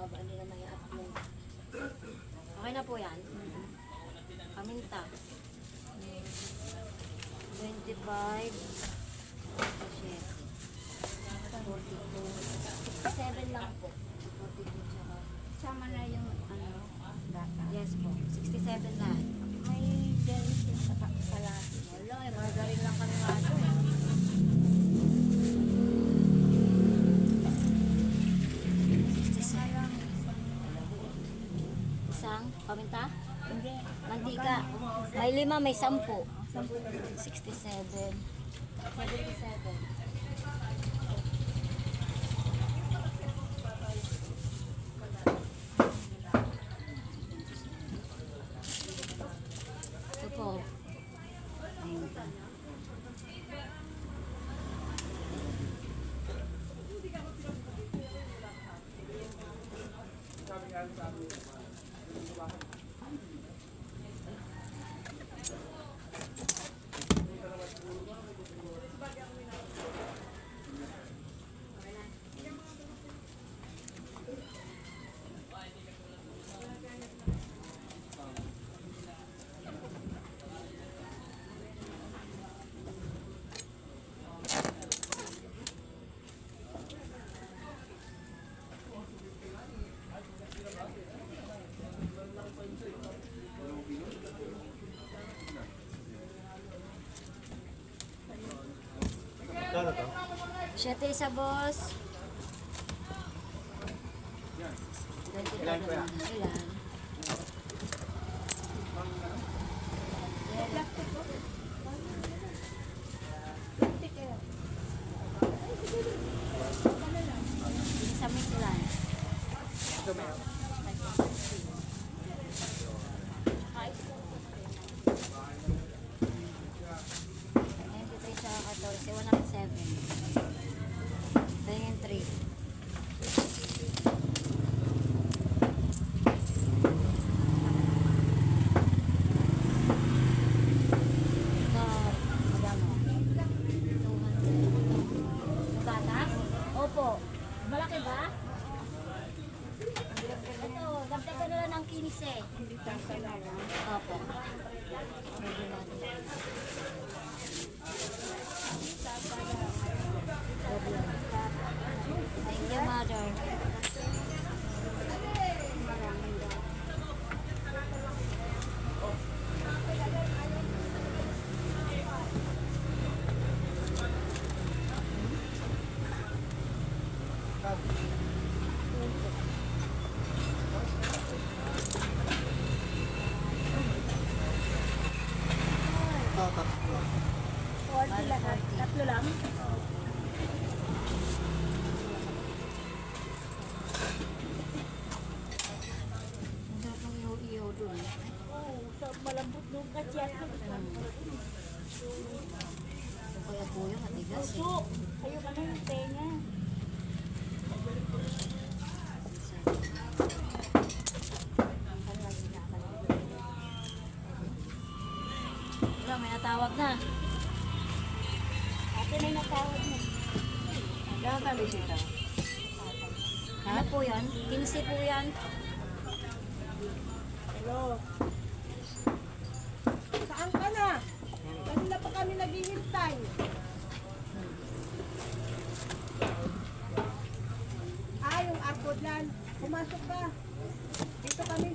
Baba nila may upload. Okay na po yan. Paminta. 25. 42. 7 lang po. 42 tsaka. Sama na yung data. Yes po. 67 lahat. May dairy din sa kalahati. Wala eh. Margarin lang kami nga ito eh. Isang paminta? Hindi. Mantika. May 5, may 10. 67. 77. Ito po. Kano to? 7 isa, boss. Ilan po yan? Ilan? Sa mix ilan? Ito meron. Sa 14, 107. Tingin 3. Gatas? Opo. Malaki ba? Ito, dagdagan nila ng 15. Opo. Thank you, mother. Tatlo. 40 lahat. Tatlo lang. Ang sarap ng ihaw-ihaw dun. Oo, so malambot nung katsyan. Kaya po yung matigas eh. Puso. Ayaw ka na yung tenga. Wala, may natawag na. Ate na yung natawag mo. Gano'n ka, Bisita? Ano po yan? 15 po yan. Hello. Saan ka na? Kanina pa kami naghihintay. Yung Arcodlan. Pumasok ka. Dito kami,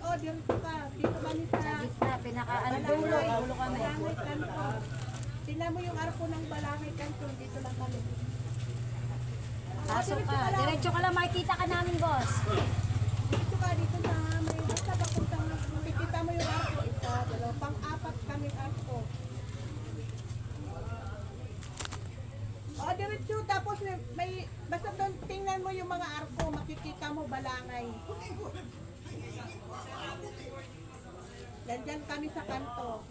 oh, dito ka. Dito kami Sa sa gitna, dulo kami. Balangay Kanto. Sila mo yung arko ng Balangay Kanto. Dito lang kami. Pasok ka. Diretso ka lang, makikita ka namin, boss. Dito ka, dito na. May basta papuntang makikita mo yung arko. Ito, dalawa. Pang-apat kami arko. O, diretso. Tapos may basta doon tingnan mo yung mga arko. Makikita mo Balangay. Nandyan kami sa kanto.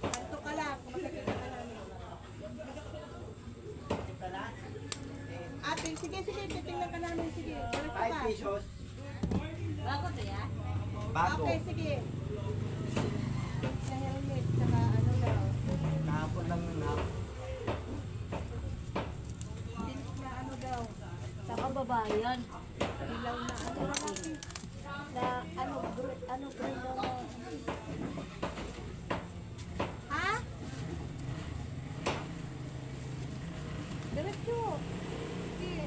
Kanto ka lang. Makikita ka namin. Ate, sige, titingnan ka namin. Sige, diretso ka. 5 pesos. Bago to yan? Bago. Okay, sige. Sa helmet, saka ano daw. Kahapon lang yun ha. Na ano daw. Saka babae yan. Ilaw na ano natin. Na ano green daw na. Ha? Diretso. Sige.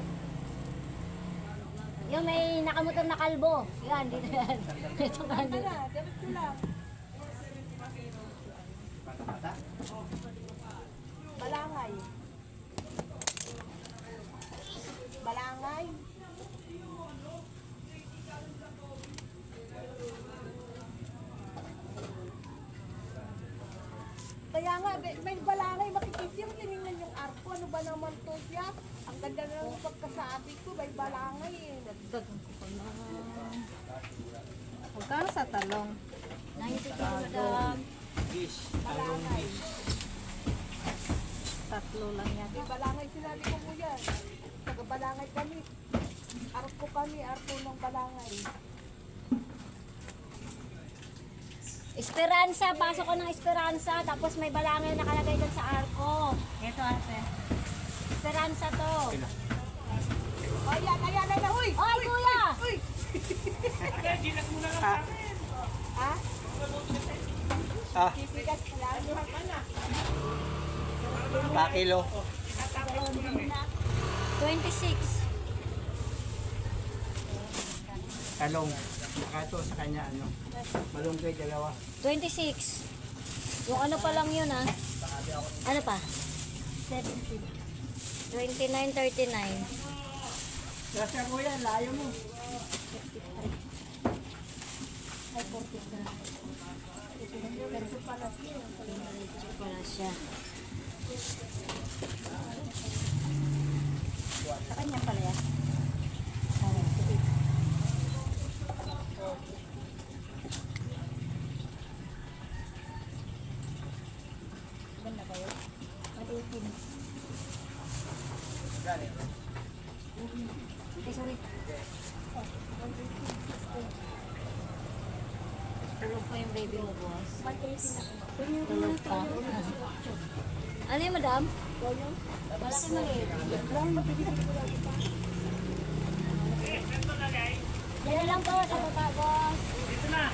Yung may nakamotor na kalbo. Yan, dito yan. Ito nga Ano na, diretso lang. Balangay. Balangay. Kaya nga, may balangay, makikita yung tinignan yung arko. Ano ba naman to siya? Ang ganda na ng pagkasabi ko, may balangay eh. Dagdagan ko pa na. Magkano sa talong? 92 madam. Fish. Talong fish. Tatlo lang yan. May balangay sinabi ko po yan. Taga balangay kami. Arko kami, arko ng balangay. Esperanza, pasok ko ng Esperanza. Tapos may balangay nakalagay dyan sa arko. Ito ate. Esperanza to. Ayan, ayan, ayan, huy! Oy, kuya! Huy! Ha? Ah, Sisikat ka lang. pakilo. 26. Talong. Saka ito sa kanya, ano. Malunggay, dalawa. 26. Yung ano pa lang yun ah. Ano pa? 29, 39. Nasa mo yan, layo mo. Ay, 43. Ito pala siya. Sa kanya pala yan. Ganda kayo? Matiitin. Ay, sorry. Tulog pa yung baby mo, boss. Tulog pa. Ano yun, madam? Malaki maliit. Yan lang po sa baba, boss. Dito na.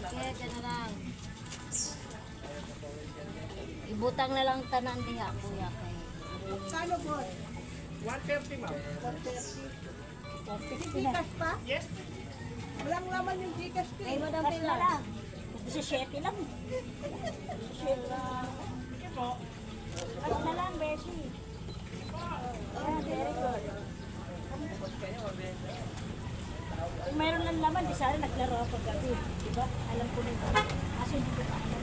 Kaya dyan na lang. Ibutang na lang tanan diha, kuya. Kano po? 130, ma'am. 130. Gcash pa? Yes. Walang laman yung Gcash ko. Kay Madam Cash na Pilar. lang. 17 lang. 17 lang. Cash na lang, Beshi. Yeah, very good. Kung mayroon lang naman, di sana naglaro ako gabi. Diba? Alam ko na ito. Kaso hindi ko pa alam.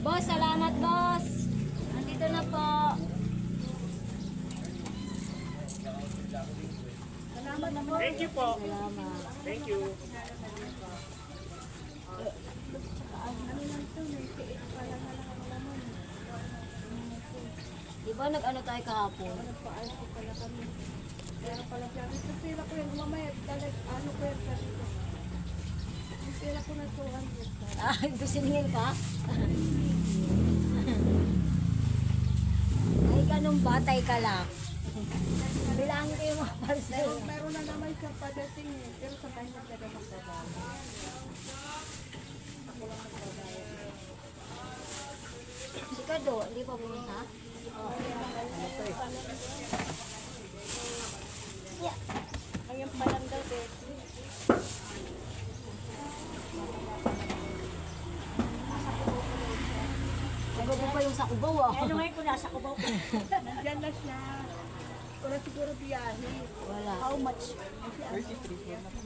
Boss, salamat boss. Nandito na po. Thank you po. Salamat. Thank you. Di ba nag-ano tayo kahapon? Paano ko pala kami. Kaya pala siya. Ito pila ko yung mamaya. Ano ko yung sabi ko. Yung pila ko na 200. Ah, gusiningin ka? Ay, ganun batay ka lang. Bilangin ko yung mga parcel. Meron na naman siya padating eh. Pero sa kanya talaga magbabago. Si Kado, hindi pa pumunta? Ngayon pa lang daw, Betty. Nagabo pa yung sa Cubao ah. Ano ngayon kung nasa Cubao ko? Nandyan na siya. Wala siguro biyahe. Wala. How much? 33 po.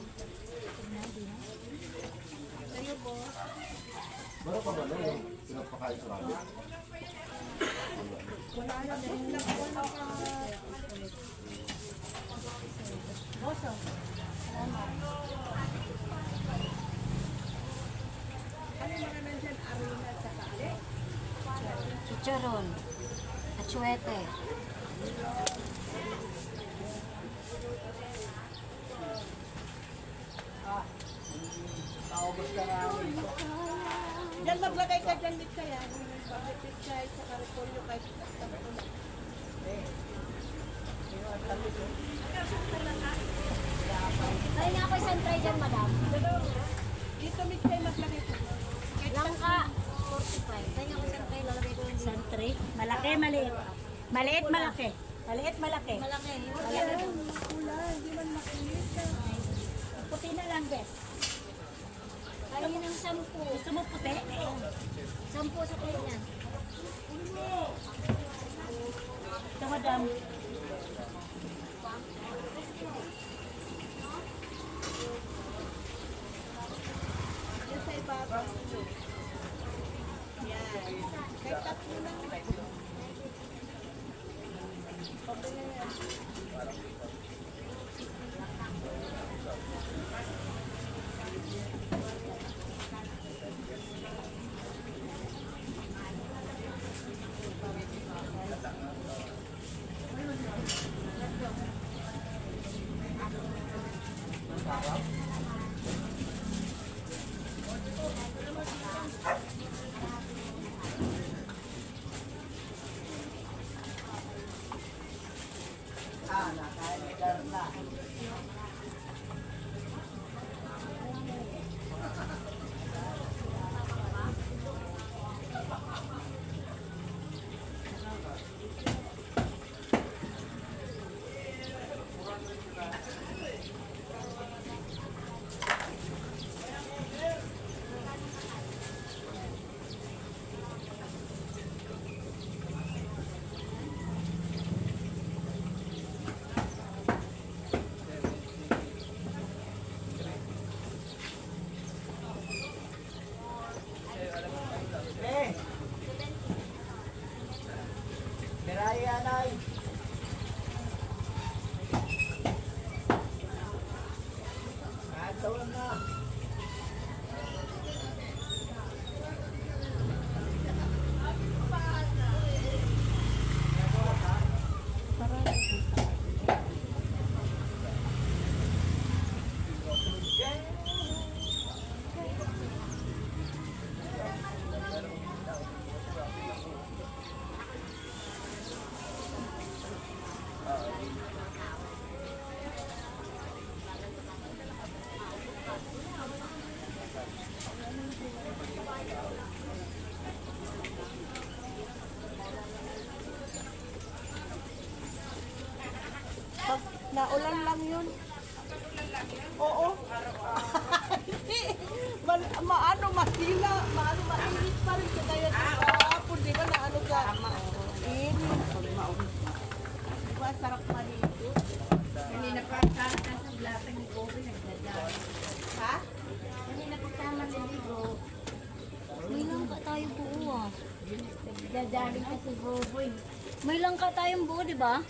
Kayo po. Meron pa ba na yung pinapakain sa rabbit? Wala na din. Wala ka. Boso. chicharon, atsuete. Naubos ka namin. Diyan maglagay ka dyan dito kaya. Bakit siya sa karipolyo kahit Kaya nga ako isang tray dyan, madam. dito mit kayo maglagay ko. Langka, 45. Kaya nga ako isang tray, lalagay ko yung Isang tray. Malaki, maliit. Maliit, malaki. Maliit, malaki. malaki. Yung Malaki. Wala, hindi man makilit. Puti na lang, Beth. Kaya yun ang 10. Gusto mo puti? 10 sa plate niyan. Ito, madam. Yan sa ibabaw. Yan. Kahit tatlo lang. Pabili na yan. Eh! Biraya, Nay! Taon na! Pag naulan lang yun. Oo. Maano, mahila. Maano, mainit pa rin. Kaya kahapon, di ba, na ano ka? Init. Di ba, sarap malito. Kanina pa sana sa blata ni Kobe nagdadaan. Ha? Kanina pa tama ni Ligo. May langka tayong buo ah. Nagdadaan ka si Boboy. May langka tayong buo, di ba?